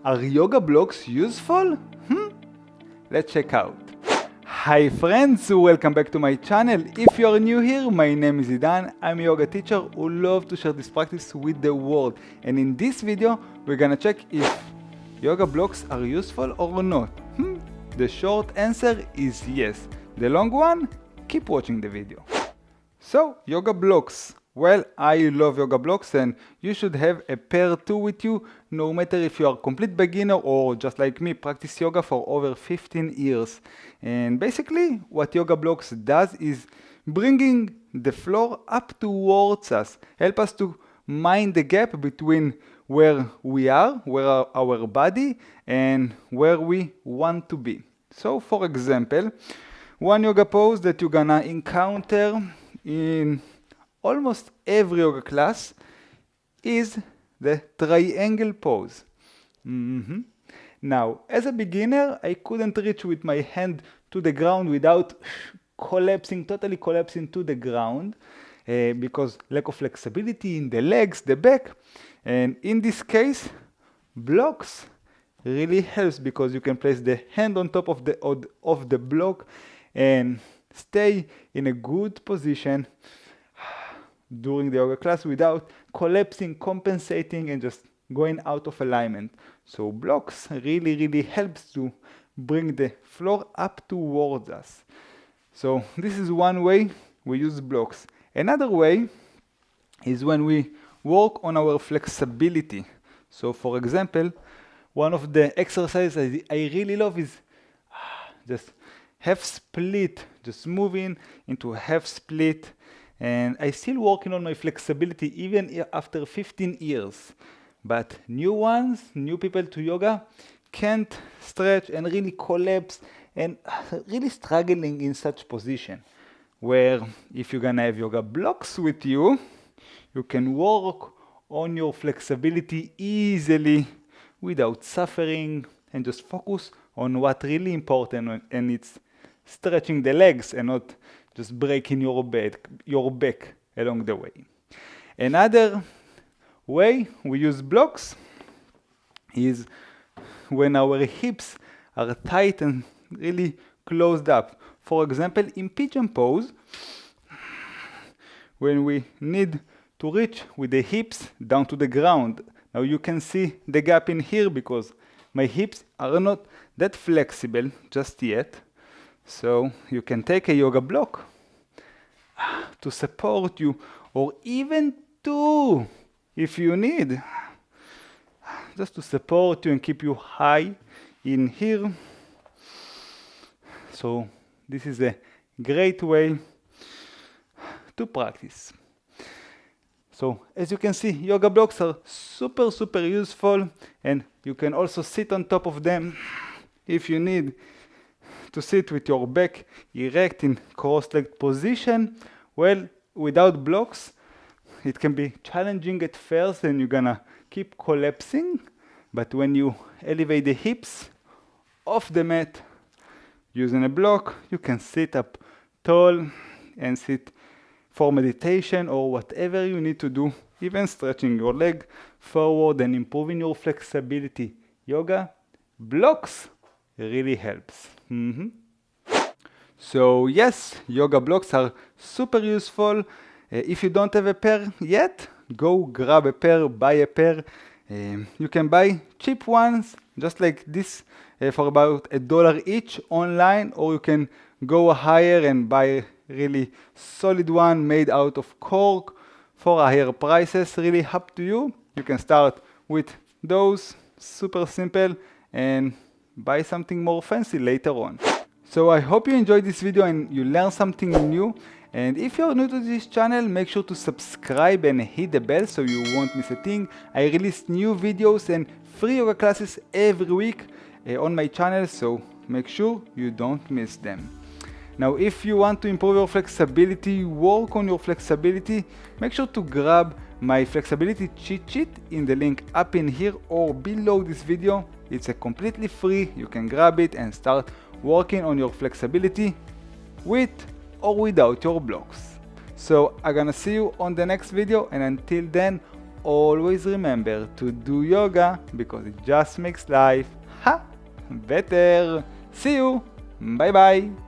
Are yoga blocks useful? Let's check out. Hi friends, welcome back to my channel. If you are new here, my name is Idan. I'm a yoga teacher who loves to share this practice with the world. And in this video, we're gonna check if yoga blocks are useful or not. The short answer is yes. The long one, keep watching the video. So, yoga blocks. Well, I love yoga blocks and you should have a pair too with you, no matter if you are a complete beginner or just like me, practice yoga for over 15 years. And basically, what yoga blocks does is bringing the floor up towards us, help us to mind the gap between where we are, where our body, and where we want to be. So, for example, one yoga pose that you're gonna encounter in almost every yoga class is the triangle pose. Now, as a beginner, I couldn't reach with my hand to the ground without totally collapsing to the ground because lack of flexibility in the legs, the back. And in this case, blocks really helps because you can place the hand on top of the block and stay in a good position during the yoga class without collapsing, compensating, and just going out of alignment. So blocks really helps to bring the floor up towards us. So this is one way we use blocks. Another way is when we work on our flexibility. So for example, one of the exercises I really love is just half split, just moving into a half split. And I still working on my flexibility even after 15 years. But new people to yoga can't stretch and really collapse and really struggling in such position. Where if you're gonna have yoga blocks with you, you can work on your flexibility easily without suffering and just focus on what's really important, and it's stretching the legs and not just breaking your back along the way. Another way we use blocks is when our hips are tight and really closed up. For example, in pigeon pose, when we need to reach with the hips down to the ground. Now you can see the gap in here because my hips are not that flexible just yet. So you can take a yoga block to support you, or even two if you need, just to support you and keep you high in here. So this is a great way to practice. So as you can see, yoga blocks are super useful, and you can also sit on top of them if you need to sit with your back erect in cross-legged position. Well, without blocks, it can be challenging at first and you're gonna keep collapsing. But when you elevate the hips off the mat using a block, you can sit up tall and sit for meditation or whatever you need to do, even stretching your leg forward and improving your flexibility. Yoga blocks really helps. So yes, yoga blocks are super useful. If you don't have a pair yet, go grab a pair, buy a pair. You can buy cheap ones, just like this, for about $1 each online, or you can go higher and buy a really solid one made out of cork for higher prices. Really up to you. You can start with those, super simple, and buy something more fancy later on. So I hope you enjoyed this video and you learned something new. And if you're new to this channel, make sure to subscribe and hit the bell so you won't miss a thing. I release new videos and free yoga classes every week on my channel, so make sure you don't miss them. Now, if you want to improve your flexibility, work on your flexibility, make sure to grab my flexibility cheat sheet in the link up in here or below this video. It's completely free. You can grab it and start working on your flexibility with or without your blocks. So I'm gonna see you on the next video, and until then, always remember to do yoga because it just makes life better. See you. Bye bye.